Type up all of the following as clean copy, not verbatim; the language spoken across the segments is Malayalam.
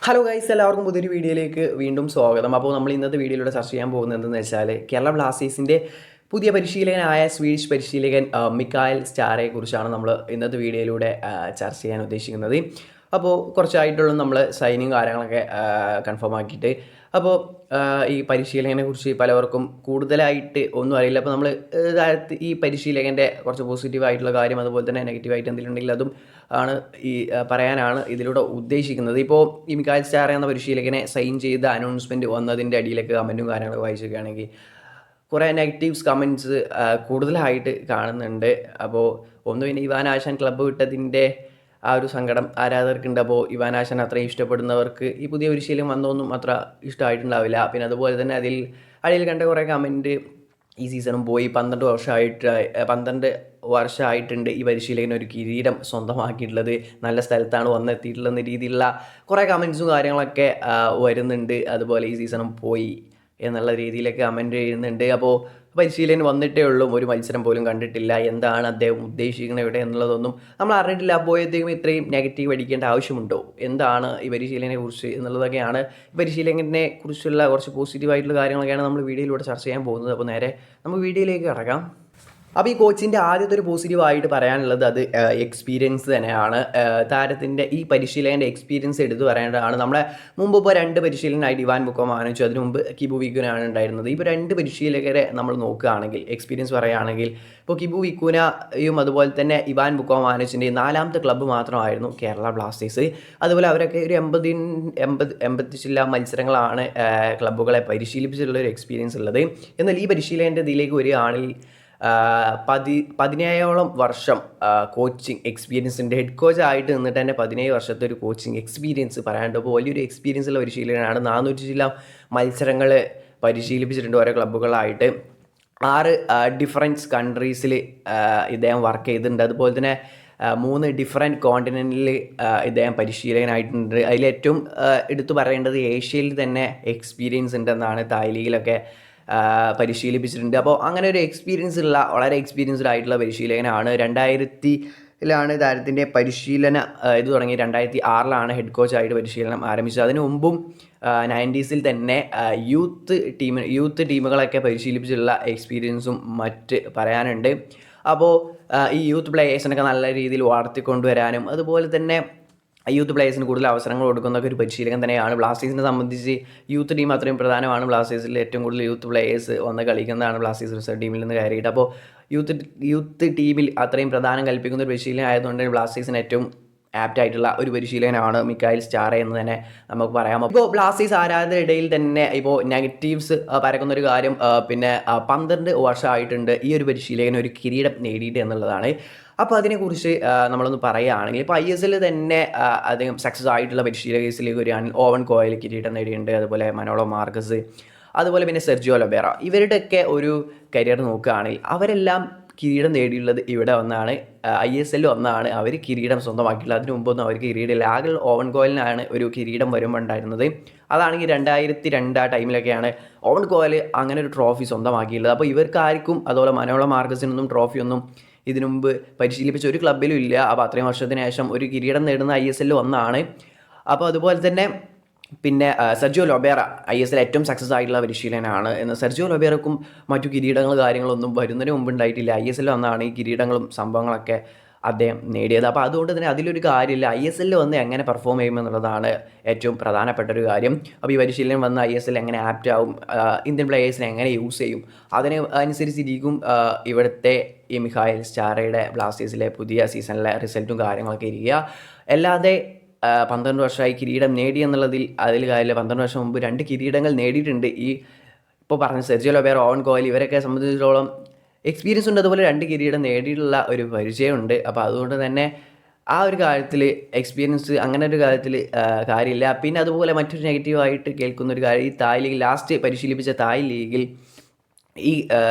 ഹലോ ഗൈസ്, എല്ലാവർക്കും പുതിയൊരു വീഡിയോയിലേക്ക് വീണ്ടും സ്വാഗതം. അപ്പോൾ നമ്മൾ ഇന്നത്തെ വീഡിയോയിലൂടെ ചർച്ച ചെയ്യാൻ പോകുന്നത് എന്തെന്ന് വെച്ചാൽ കേരള ബ്ലാസ്റ്റേഴ്സിൻ്റെ പുതിയ പരിശീലകനായ സ്വീഡിഷ് പരിശീലകൻ മിക്കായൽ സ്റ്റാറെ കുറിച്ചാണ് നമ്മൾ ഇന്നത്തെ വീഡിയോയിലൂടെ ചർച്ച ചെയ്യാൻ ഉദ്ദേശിക്കുന്നത്. അപ്പോൾ കുറച്ചായിട്ടുള്ള നമ്മൾ സൈനിങ് കാര്യങ്ങളൊക്കെ കൺഫേം ആക്കിയിട്ട് അപ്പോൾ ഈ പരിശീലകനെ കുറിച്ച് പലവർക്കും കൂടുതലായിട്ട് ഒന്നും അറിയില്ല. അപ്പോൾ നമ്മൾ ഈ പരിശീലകൻ്റെ കുറച്ച് പോസിറ്റീവായിട്ടുള്ള കാര്യം അതുപോലെ തന്നെ നെഗറ്റീവായിട്ട് എന്തെങ്കിലും ഉണ്ടെങ്കിൽ അതും ആണ് പറയാനാണ് ഇതിലൂടെ ഉദ്ദേശിക്കുന്നത്. ഇപ്പോൾ ഈ മിക്കായൽ സ്റ്റാറെ എന്ന പരിശീലകനെ സൈൻ ചെയ്ത അനൗൺസ്മെൻറ്റ് വന്നതിൻ്റെ അടിയിലേക്ക് കമൻറ്റും കാര്യങ്ങളൊക്കെ വായിച്ചൊക്കെയാണെങ്കിൽ കുറേ നെഗറ്റീവ്സ് കമൻറ്റ്സ് കൂടുതലായിട്ട് കാണുന്നുണ്ട്. അപ്പോൾ ഒന്ന് പിന്നെ ഇവാൻ ആശാൻ ക്ലബ്ബ് വിട്ടതിൻ്റെ ആ ഒരു സങ്കടം ആരാധകർക്കുണ്ട്. അപ്പോൾ ഇവാൻ ആശാൻ അത്രയും ഇഷ്ടപ്പെടുന്നവർക്ക് ഈ പുതിയ പരിശീലനം വന്നതൊന്നും അത്ര ഇഷ്ടമായിട്ടുണ്ടാവില്ല. പിന്നെ അതുപോലെ തന്നെ അടിയിൽ കണ്ട കുറേ കമൻറ്റ് ഈ സീസണും പോയി 12 വർഷമായിട്ടുണ്ട് ഈ പരിശീലകൻ ഒരു കിരീടം സ്വന്തമാക്കിയിട്ടുള്ളത്, നല്ല സ്ഥലത്താണ് വന്നെത്തിയിട്ടുള്ള രീതിയിലുള്ള കുറേ കമൻറ്റ്സും കാര്യങ്ങളൊക്കെ വരുന്നുണ്ട്. അതുപോലെ ഈ സീസണും പോയി എന്നുള്ള രീതിയിലൊക്കെ കമൻറ്റ് ചെയ്യുന്നുണ്ട്. അപ്പോൾ പരിശീലകൻ വന്നിട്ടേ ഉള്ളൂ, ഒരു മത്സരം പോലും കണ്ടിട്ടില്ല, എന്താണ് അദ്ദേഹം ഉദ്ദേശിക്കുന്നത് ഇവിടെ എന്നുള്ളതൊന്നും നമ്മൾ അറിഞ്ഞിട്ടില്ല. അപ്പോഴത്തേക്കും ഇത്രയും നെഗറ്റീവ് അടിക്കേണ്ട ആവശ്യമുണ്ടോ, എന്താണ് ഈ പരിശീലകനെ കുറിച്ച് എന്നുള്ളതൊക്കെയാണ്. ഈ പരിശീലകനെ കുറിച്ചുള്ള കുറച്ച് പോസിറ്റീവായിട്ടുള്ള കാര്യങ്ങളൊക്കെയാണ് നമ്മൾ വീഡിയോയിലൂടെ ചർച്ച ചെയ്യാൻ പോകുന്നത്. അപ്പോൾ നേരെ നമുക്ക് വീഡിയോയിലേക്ക് കടക്കാം. അപ്പോൾ ഈ കോച്ചിൻ്റെ ആദ്യത്തെ ഒരു പോസിറ്റീവായിട്ട് പറയാനുള്ളത് അത് എക്സ്പീരിയൻസ് തന്നെയാണ്. താരത്തിൻ്റെ ഈ പരിശീലകൻ്റെ എക്സ്പീരിയൻസ് എടുത്ത് പറയേണ്ടതാണ്. നമ്മളെ മുമ്പ് ഇപ്പോൾ 2 പരിശീലകനായിട്ട് ഇവാൻ ബുക്കോമാനോവിച്ച്, അതിനു മുമ്പ് കിബു വിക്കുനാണ് ഉണ്ടായിരുന്നത്. ഇപ്പോൾ 2 പരിശീലകരെ നമ്മൾ നോക്കുകയാണെങ്കിൽ എക്സ്പീരിയൻസ് പറയുകയാണെങ്കിൽ ഇപ്പോൾ കിബു വിക്കുനയും അതുപോലെ തന്നെ ഇവാൻ ബുക്കോമാനോവിച്ചിൻ്റെ 4ാമത്തെ ക്ലബ്ബ് മാത്രമായിരുന്നു കേരള ബ്ലാസ്റ്റേഴ്സ്. അതുപോലെ അവരൊക്കെ ഒരു 80 ചില്ല മത്സരങ്ങളാണ് ക്ലബ്ബുകളെ പരിശീലിപ്പിച്ചിട്ടുള്ള ഒരു എക്സ്പീരിയൻസ് ഉള്ളത്. എന്നാൽ ഈ പരിശീലകൻ്റെ ഇതിലേക്ക് വരികയാണെങ്കിൽ 17ഓളം വർഷം കോച്ചിങ് എക്സ്പീരിയൻസിൻ്റെ ഹെഡ് കോച്ചായിട്ട് നിന്നിട്ട് തന്നെ 17 വർഷത്തെ ഒരു കോച്ചിങ് എക്സ്പീരിയൻസ് പറയാനുണ്ട്. അപ്പോൾ വലിയൊരു എക്സ്പീരിയൻസ് ഉള്ള പരിശീലകനാണ്. 400 ചില മത്സരങ്ങൾ പരിശീലിപ്പിച്ചിട്ടുണ്ട് ഓരോ ക്ലബ്ബുകളായിട്ട്. 6 ഡിഫറൻറ്റ് കൺട്രീസിൽ ഇദ്ദേഹം വർക്ക് ചെയ്തിട്ടുണ്ട്. അതുപോലെ തന്നെ 3 ഡിഫറെൻറ്റ് കോണ്ടിനെൻറ്റിൽ ഇദ്ദേഹം പരിശീലകനായിട്ടുണ്ട്. അതിലേറ്റവും എടുത്തു പറയേണ്ടത് ഏഷ്യയിൽ തന്നെ എക്സ്പീരിയൻസ് ഉണ്ടെന്നാണ്. തായ് ലീഗിലൊക്കെ പരിശീലിപ്പിച്ചിട്ടുണ്ട്. അപ്പോൾ അങ്ങനെ ഒരു എക്സ്പീരിയൻസ് ഉള്ള വളരെ എക്സ്പീരിയൻസ്ഡ് ആയിട്ടുള്ള പരിശീലകനാണ്. 2000-ലാണ് താരത്തിൻ്റെ പരിശീലന ഇത് തുടങ്ങി. 2006-ലാണ് ഹെഡ് കോച്ചായിട്ട് പരിശീലനം ആരംഭിച്ചത്. അതിനു മുമ്പും 90s തന്നെ യൂത്ത് ടീമുകളൊക്കെ പരിശീലിപ്പിച്ചിട്ടുള്ള എക്സ്പീരിയൻസും മറ്റ് പറയാനുണ്ട്. അപ്പോൾ ഈ യൂത്ത് പ്ലേയേഴ്സിനൊക്കെ നല്ല രീതിയിൽ വളർത്തിക്കൊണ്ടുവരാനും അതുപോലെ തന്നെ യൂത്ത് പ്ലേയേഴ്സിന് കൂടുതൽ അവസരങ്ങൾ കൊടുക്കുന്ന ഒരു പരിശീലകൻ തന്നെയാണ്. ബ്ലാസ്റ്റേഴ്സിനെ സംബന്ധിച്ച് യൂത്ത് ടീം അത്രയും പ്രധാനമാണ്. ബ്ലാസ്റ്റേഴ്സിൽ ഏറ്റവും കൂടുതൽ യൂത്ത് പ്ലേയേഴ്സ് വന്ന് കളിക്കുന്നതാണ് ബ്ലാസ്റ്റേഴ്സ് റിസർവ് ടീമിൽ നിന്ന് കയറിയിട്ട്. അപ്പോൾ യൂത്ത് ടീമിൽ അത്രയും പ്രധാനം കൽപ്പിക്കുന്ന ഒരു പരിശീലനം ആയതുകൊണ്ട് ബ്ലാസ്റ്റേഴ്സിന് ഏറ്റവും ആപ്റ്റ് ആയിട്ടുള്ള ഒരു പരിശീലകനാണ് മിക്കായൽ സ്റ്റാറെ എന്ന് തന്നെ നമുക്ക് പറയാം. ഇപ്പോൾ ബ്ലാസ്റ്റേഴ്സ് ആരാധകരുടെ ഇടയിൽ തന്നെ ഇപ്പോൾ നെഗറ്റീവ്സ് പരക്കുന്ന ഒരു കാര്യം പിന്നെ 12 വർഷമായിട്ടുണ്ട് ഈ ഒരു പരിശീലകൻ ഒരു കിരീടം നേടിയിട്ട് എന്നുള്ളതാണ്. അപ്പോൾ അതിനെക്കുറിച്ച് നമ്മളൊന്ന് പറയുകയാണെങ്കിൽ ഇപ്പോൾ ISL തന്നെ അധികം സക്സസ് ആയിട്ടുള്ള പരിശീലകേസിലേക്ക് വരികയാണെങ്കിൽ ഓവൻ കോയൽ കിരീടം നേടിയിട്ടുണ്ട്. അതുപോലെ മനോളോ മാർക്കസ്, അതുപോലെ പിന്നെ സെർജിയോ ലൊബേറ, ഇവരുടെയൊക്കെ ഒരു കരിയർ നോക്കുകയാണെങ്കിൽ അവരെല്ലാം കിരീടം നേടിയുള്ളത് ഇവിടെ വന്നാണ്. ISL വന്നാണ് അവർ കിരീടം സ്വന്തമാക്കിയിട്ടുള്ളത്. അതിന് മുമ്പൊന്നും അവർക്ക് കിരീടമില്ല. ആകെ ഓവൻ കോയലിനാണ് ഒരു കിരീടം വരുമ്പോൾ ഉണ്ടായിരുന്നത്. അതാണെങ്കിൽ 2002 ആ ടൈമിലൊക്കെയാണ് ഓവൻ കോയൽ അങ്ങനെ ഒരു ട്രോഫി സ്വന്തമാക്കിയിട്ടുള്ളത്. അപ്പോൾ ഇവർക്കാർക്കും അതുപോലെ മനോളോ മാർക്കസിനൊന്നും ട്രോഫിയൊന്നും ഇതിനു മുമ്പ് പരിശീലിപ്പിച്ച ഒരു ക്ലബ്ബിലും ഇല്ല. അപ്പോൾ അത്രയും വർഷത്തിന് ശേഷം ഒരു കിരീടം നേടുന്ന ISL വന്നാണ്. അപ്പോൾ അതുപോലെ തന്നെ പിന്നെ സെർജിയോ ലൊബേറ ISL ഏറ്റവും സക്സസ് ആയിട്ടുള്ള പരിശീലകനാണ്. എന്നാൽ സെർജിയോ ലൊബേറക്കും മറ്റു കാര്യങ്ങളൊന്നും വരുന്നതിന് മുമ്പ് ഉണ്ടായിട്ടില്ല. ISL വന്നാണ് ഈ കിരീടങ്ങളും സംഭവങ്ങളൊക്കെ അദ്ദേഹം നേടിയത്. അപ്പോൾ അതുകൊണ്ട് തന്നെ അതിലൊരു കാര്യമില്ല. ISL വന്ന് എങ്ങനെ പെർഫോം ചെയ്യുമെന്നുള്ളതാണ് ഏറ്റവും പ്രധാനപ്പെട്ട ഒരു കാര്യം. അപ്പോൾ ഈ പരിശീലനം വന്ന് ISL എങ്ങനെ ആപ്റ്റ് ആവും, ഇന്ത്യൻ പ്ലേയേഴ്സിനെ എങ്ങനെ യൂസ് ചെയ്യും, അതിന് അനുസരിച്ചിരിക്കും ഇവിടുത്തെ ഈ മിക്കായൽ സ്റ്റാറയുടെ ബ്ലാസ്റ്റേഴ്സിലെ പുതിയ സീസണിലെ റിസൾട്ടും കാര്യങ്ങളൊക്കെ ഇരിക്കുക. അല്ലാതെ 12 വർഷമായി കിരീടം നേടി എന്നുള്ളതിൽ കാര്യമില്ല. 12 വർഷം മുമ്പ് 2 കിരീടങ്ങൾ നേടിയിട്ടുണ്ട്. ഈ ഇപ്പോൾ പറഞ്ഞ സെർജിയോ ലൊബേറ, ഓവൻ കോയൽ ഇവരൊക്കെ സംബന്ധിച്ചിടത്തോളം എക്സ്പീരിയൻസ് ഉണ്ട്. അതുപോലെ 2 കിരീടം നേടിയിട്ടുള്ള ഒരു പരിചയമുണ്ട്. അപ്പോൾ അതുകൊണ്ട് തന്നെ ആ ഒരു കാര്യത്തിൽ എക്സ്പീരിയൻസ് അങ്ങനെ ഒരു കാര്യത്തിൽ കാര്യമില്ല. പിന്നെ അതുപോലെ മറ്റൊരു നെഗറ്റീവായിട്ട് കേൾക്കുന്ന ഒരു കാര്യം, ഈ തായ് ലീഗ് ലാസ്റ്റ് പരിശീലിപ്പിച്ച തായ് ലീഗിൽ ഈ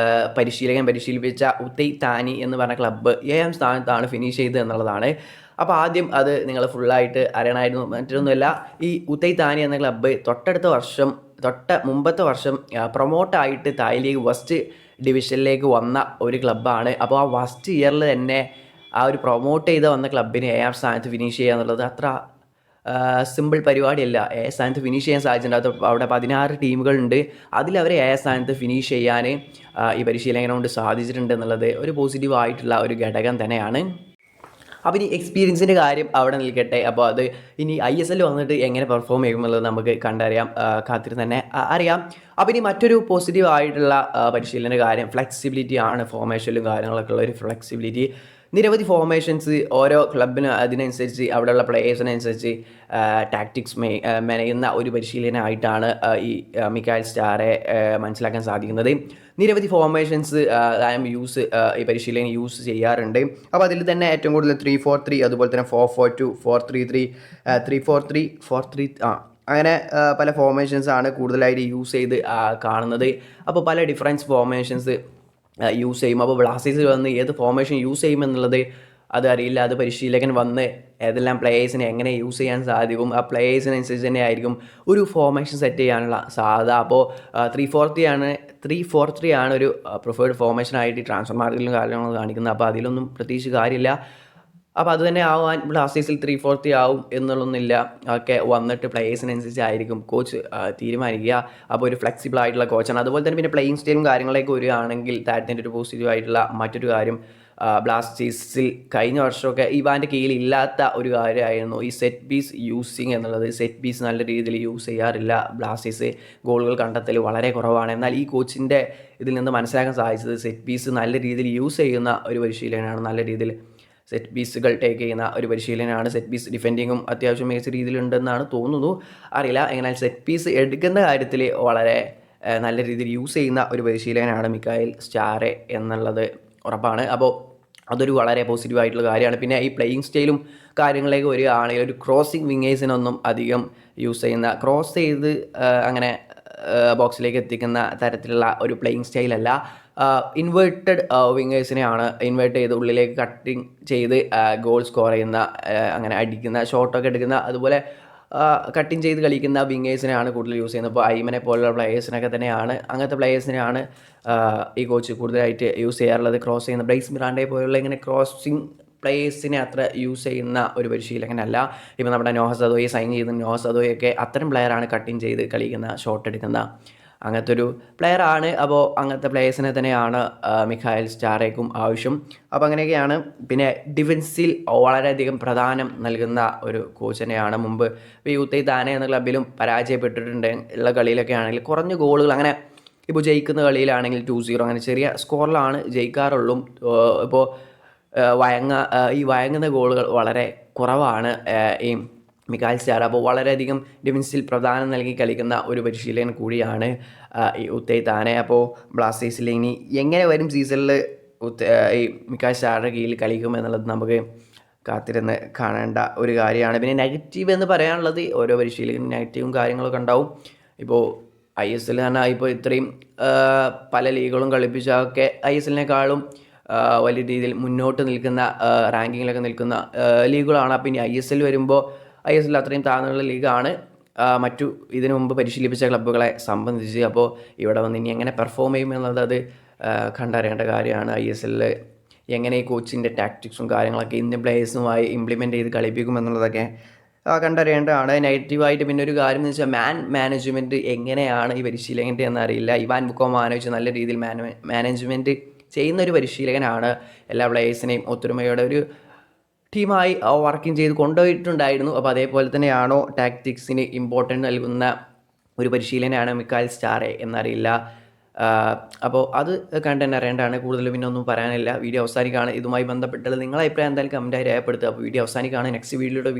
പരിശീലകൻ പരിശീലിപ്പിച്ച ഉത്തൈ താനി എന്ന് പറഞ്ഞ ക്ലബ്ബ് 7ാം സ്ഥാനത്താണ് ഫിനിഷ് ചെയ്തത് എന്നുള്ളതാണ്. അപ്പോൾ ആദ്യം അത് നിങ്ങൾ ഫുള്ളായിട്ട് അറിയണമായിരുന്നു. മറ്റൊന്നുമല്ല, ഈ ഉത്തൈ താനി എന്ന ക്ലബ്ബ് മുമ്പത്തെ വർഷം പ്രൊമോട്ടായിട്ട് തായ് ലീഗ് ഫസ്റ്റ് ഡിവിഷനിലേക്ക് വന്ന ഒരു ക്ലബ്ബാണ്. അപ്പോൾ ആ ഫസ്റ്റ് ഇയറിൽ തന്നെ ആ ഒരു പ്രൊമോട്ട് ചെയ്ത് വന്ന ക്ലബ്ബിന് 7ാം സ്ഥാനത്ത് ഫിനിഷ് ചെയ്യുക എന്നുള്ളത് അത്ര സിമ്പിൾ പരിപാടിയല്ല. സ്ഥാനത്ത് ഫിനിഷ് ചെയ്യാൻ സാധിച്ചിട്ടുണ്ട്. അത് അവിടെ 16 ടീമുകളുണ്ട്. അതിലവരെ സ്ഥാനത്ത് ഫിനിഷ് ചെയ്യാൻ ഈ പരിശീലകനെ കൊണ്ട് സാധിച്ചിട്ടുണ്ട് എന്നുള്ളത് ഒരു പോസിറ്റീവ് ആയിട്ടുള്ള ഒരു ഘടകം തന്നെയാണ്. അപ്പോൾ ഇനി എക്സ്പീരിയൻസിൻ്റെ കാര്യം അവിടെ നിൽക്കട്ടെ. അപ്പോൾ അത് ഇനി ISL വന്നിട്ട് എങ്ങനെ പെർഫോം ചെയ്യുമെന്നുള്ളത് നമുക്ക് കണ്ടറിയാം, കാത്തിരുന്ന് തന്നെ അറിയാം. അപ്പോൾ ഇനി മറ്റൊരു പോസിറ്റീവ് ആയിട്ടുള്ള പരിശീലന കാര്യം ഫ്ലെക്സിബിലിറ്റി ആണ്. ഫോർമേഷനിലും കാര്യങ്ങളൊക്കെ ഉള്ള ഒരു ഫ്ലെക്സിബിലിറ്റി. നിരവധി ഫോർമേഷൻസ് ഓരോ ക്ലബിന് അതിനനുസരിച്ച് അവിടെയുള്ള പ്ലേയേഴ്സിനനുസരിച്ച് ടാക്ടിക്സ് മെനയുന്ന ഒരു പരിശീലനമായിട്ടാണ് ഈ മിക്കായൽ സ്റ്റാറെ മനസ്സിലാക്കാൻ സാധിക്കുന്നത്. നിരവധി ഫോർമേഷൻസ് ഈ പരിശീലനം യൂസ് ചെയ്യാറുണ്ട്. അപ്പോൾ അതിൽ തന്നെ ഏറ്റവും കൂടുതൽ 3-4-3, അതുപോലെ തന്നെ 4-4-2, 4-3-3, 3-4-3, 4-3 അങ്ങനെ പല ഫോർമേഷൻസാണ് കൂടുതലായിട്ട് യൂസ് ചെയ്ത് കാണുന്നത്. അപ്പോൾ പല ഡിഫറൻസ് ഫോർമേഷൻസ് യൂസ് ചെയ്യും. അപ്പോൾ ബ്ലാസ്റ്റേഴ്സിൽ വന്ന് ഏത് ഫോർമേഷൻ യൂസ് ചെയ്യുമെന്നുള്ളത് അതറിയില്ല. അത് പരിശീലകൻ വന്ന് ഏതെല്ലാം പ്ലേയേഴ്സിനെ എങ്ങനെ യൂസ് ചെയ്യാൻ സാധിക്കും, ആ പ്ലേയേഴ്സിനനുസരിച്ച് തന്നെ ആയിരിക്കും ഒരു ഫോർമേഷൻ സെറ്റ് ചെയ്യാനുള്ള സാധ്യത. അപ്പോൾ 3-4-3 ആണ് ഒരു പ്രിഫേർഡ് ഫോർമേഷനായിട്ട് ട്രാൻസ്ഫർ മാർക്കറ്റിലും കാര്യങ്ങളും കാണിക്കുന്നത്. അപ്പോൾ അതിലൊന്നും പ്രത്യേകിച്ച് കാര്യമില്ല. അപ്പോൾ അത് തന്നെ ആവാൻ ബ്ലാസ്റ്റേഴ്സിൽ 3-4-3 ആവും എന്നുള്ളൊന്നുമില്ല. ഒക്കെ വന്നിട്ട് പ്ലേയേഴ്സിനനുസരിച്ചായിരിക്കും കോച്ച് തീരുമാനിക്കുക. അപ്പോൾ ഒരു ഫ്ലെക്സിബിൾ ആയിട്ടുള്ള കോച്ചാണ്. അതുപോലെ തന്നെ പിന്നെ പ്ലേയിങ് സ്റ്റൈലും കാര്യങ്ങളൊക്കെ വരികയാണെങ്കിൽ താരത്തിൻ്റെ ഒരു പോസിറ്റീവ് ആയിട്ടുള്ള മറ്റൊരു കാര്യം, ബ്ലാസ്റ്റേഴ്സിൽ കഴിഞ്ഞ വർഷമൊക്കെ ഇവാൻ്റെ കീഴിൽ ഇല്ലാത്ത ഒരു കാര്യമായിരുന്നു ഈ സെറ്റ് പീസ് യൂസിങ് എന്നുള്ളത്. സെറ്റ് പീസ് നല്ല രീതിയിൽ യൂസ് ചെയ്യാറില്ല ബ്ലാസ്റ്റേഴ്സ്. ഗോളുകൾ കണ്ടെത്തൽ വളരെ കുറവാണ്. എന്നാൽ ഈ കോച്ചിൻ്റെ ഇതിൽ നിന്ന് മനസ്സിലാക്കാൻ സാധിച്ചത് സെറ്റ് പീസ് നല്ല രീതിയിൽ യൂസ് ചെയ്യുന്ന ഒരു പരിശീലനമാണ്. നല്ല രീതിയിൽ സെറ്റ് പീസുകൾ ടേക്ക് ചെയ്യുന്ന ഒരു പരിശീലനമാണ്. സെറ്റ് പീസ് ഡിഫെൻഡിങ്ങും അത്യാവശ്യം മികച്ച രീതിയിലുണ്ടെന്നാണ് തോന്നുന്നു, അറിയില്ല. എങ്ങനെ സെറ്റ് പീസ് എടുക്കുന്ന കാര്യത്തിൽ വളരെ നല്ല രീതിയിൽ യൂസ് ചെയ്യുന്ന ഒരു പരിശീലകനാണ് മിക്കായൽ സ്റ്റാറെ എന്നുള്ളത് ഉറപ്പാണ്. അപ്പോൾ അതൊരു വളരെ പോസിറ്റീവ് ആയിട്ടുള്ള കാര്യമാണ്. പിന്നെ ഈ പ്ലേയിങ് സ്റ്റൈലും കാര്യങ്ങളിലേക്ക് വരികയാണെങ്കിൽ ഒരു ക്രോസിങ് വിങ്ങേഴ്സിനൊന്നും അധികം യൂസ് ചെയ്യുന്ന, ക്രോസ് ചെയ്ത് അങ്ങനെ ബോക്സിലേക്ക് എത്തിക്കുന്ന തരത്തിലുള്ള ഒരു പ്ലേയിങ് സ്റ്റൈലല്ല. ഇൻവേർട്ടഡ് വിങ്ങേഴ്സിനെയാണ് ഇൻവേർട്ട് ചെയ്ത് ഉള്ളിലേക്ക് കട്ടിങ് ചെയ്ത് ഗോൾ സ്കോർ ചെയ്യുന്ന, അങ്ങനെ അടിക്കുന്ന, ഷോട്ടൊക്കെ എടുക്കുന്ന, അതുപോലെ കട്ടിങ് ചെയ്ത് കളിക്കുന്ന വിങ്ങേഴ്സിനെയാണ് കൂടുതൽ യൂസ് ചെയ്യുന്നത്. ഇപ്പോൾ ഐമനെ പോലുള്ള പ്ലേയേഴ്സിനൊക്കെ തന്നെയാണ്, അങ്ങനത്തെ പ്ലേയേഴ്സിനെയാണ് ഈ കോച്ച് കൂടുതലായിട്ട് യൂസ് ചെയ്യാറുള്ളത്. ക്രോസ് ചെയ്യുന്ന ബ്രൈസ് മിറാണ്ടയെ പോലുള്ള ഇങ്ങനെ ക്രോസിങ് പ്ലേയേഴ്സിനെ അത്ര യൂസ് ചെയ്യുന്ന ഒരു പരിശീലകനല്ല. ഇപ്പോൾ നമ്മുടെ നോഹ സദോയെ സൈൻ ചെയ്ത നോഹ സദോയൊക്കെ അത്തരം പ്ലെയറാണ്, കട്ടിങ് ചെയ്ത് കളിക്കുന്ന, ഷോട്ട് എടുക്കുന്ന അങ്ങനത്തെ ഒരു പ്ലെയറാണ്. അപ്പോൾ അങ്ങനത്തെ പ്ലേയേഴ്സിനെ തന്നെയാണ് മിഖായൽ സ്റ്റാറേക്കും ആവശ്യം. അപ്പോൾ അങ്ങനെയൊക്കെയാണ്. പിന്നെ ഡിഫൻസിൽ വളരെയധികം പ്രാധാന്യം നൽകുന്ന ഒരു കോച്ച് തന്നെയാണ്. മുമ്പ് ഇപ്പോൾ യൂത്തൈ താനെ എന്ന ക്ലബിലും പരാജയപ്പെട്ടിട്ടുണ്ട് ഉള്ള കളിയിലൊക്കെ ആണെങ്കിൽ കുറഞ്ഞ ഗോളുകൾ, അങ്ങനെ ഇപ്പോൾ ജയിക്കുന്ന കളിയിലാണെങ്കിൽ 2-0 അങ്ങനെ ചെറിയ സ്കോറിലാണ് ജയിക്കാറുള്ളൂ. ഇപ്പോൾ വഴങ്ങുന്ന ഗോളുകൾ വളരെ കുറവാണ് ഈ മിഖായൽ സ്റ്റാർ. അപ്പോൾ വളരെയധികം ഡിഫൻസിൽ പ്രാധാന്യം നൽകി കളിക്കുന്ന ഒരു പരിശീലകൻ കൂടിയാണ് ഈ ഉത്തൈ താനെ. അപ്പോൾ ബ്ലാസ്റ്റേഴ്സിൽ ഇനി എങ്ങനെ വരും സീസണിൽ ഈ മിഖായൽ സ്റ്റാറുടെ കീഴിൽ കളിക്കും എന്നുള്ളത് നമുക്ക് കാത്തിരുന്ന് കാണേണ്ട ഒരു കാര്യമാണ്. പിന്നെ നെഗറ്റീവ് എന്ന് പറയാനുള്ളത് ഓരോ പരിശീലകനും നെഗറ്റീവും കാര്യങ്ങളൊക്കെ ഉണ്ടാവും. ഇപ്പോൾ ISL തന്നെ ഇപ്പോൾ ഇത്രയും പല ലീഗുകളും കളിപ്പിച്ചൊക്കെ ISLനേക്കാളും വലിയ രീതിയിൽ മുന്നോട്ട് നിൽക്കുന്ന, റാങ്കിങ്ങിലൊക്കെ നിൽക്കുന്ന ലീഗുകളാണ്. അപ്പോൾ ഇനി ISL വരുമ്പോൾ ISL അത്രയും താഴ്ന്നുള്ള ലീഗാണ് മറ്റു ഇതിനു മുമ്പ് പരിശീലിപ്പിച്ച ക്ലബ്ബുകളെ സംബന്ധിച്ച്. അപ്പോൾ ഇവിടെ വന്ന് ഇനി എങ്ങനെ പെർഫോം ചെയ്യുമെന്നുള്ളത് അത് കണ്ടറിയേണ്ട കാര്യമാണ്. ISL എങ്ങനെ ഈ കോച്ചിൻ്റെ ടാക്ടിക്സും കാര്യങ്ങളൊക്കെ ഇന്ത്യൻ പ്ലേയേഴ്സുമായി ഇംപ്ലിമെൻറ്റ് ചെയ്ത് കളിപ്പിക്കുമെന്നുള്ളതൊക്കെ കണ്ടറിയേണ്ടതാണ്. നെഗറ്റീവായിട്ട് പിന്നെ ഒരു കാര്യം എന്ന് വെച്ചാൽ മാനേജ്മെൻറ്റ് എങ്ങനെയാണ് ഈ പരിശീലകൻ്റെ എന്നറിയില്ല. ഇവാൻ ബുക്കോമാനോവിച്ച് നല്ല രീതിയിൽ മാനേജ്മെൻറ്റ് ചെയ്യുന്ന ഒരു പരിശീലകനാണ്. എല്ലാ പ്ലേയേഴ്സിനെയും ഒത്തൊരുമയോടെ ഒരു ടീമായി വർക്കിംഗ് ചെയ്ത് കൊണ്ടുപോയിട്ടുണ്ടായിരുന്നു. അപ്പോൾ അതേപോലെ തന്നെയാണോ ടാക്ടിക്സിന് ഇമ്പോർട്ടൻറ്റ് നൽകുന്ന ഒരു പരിശീലനമാണ് മിഖായൽ സ്റ്റാറെ എന്നറിയില്ല. അപ്പോൾ അത് കണ്ടന്റ് അറിയേണ്ടതാണ്. കൂടുതൽ പിന്നെ ഒന്നും പറയാനില്ല. വീഡിയോ അവസാനിക്കുകയാണ്. ഇതുമായി ബന്ധപ്പെട്ടുള്ള നിങ്ങളെ അഭിപ്രായം എന്തായാലും കമൻറ്റായി രേഖപ്പെടുത്തുക. അപ്പോൾ വീഡിയോ അവസാനിക്കുകയാണ്. നെക്സ്റ്റ് വീഡിയോയുടെ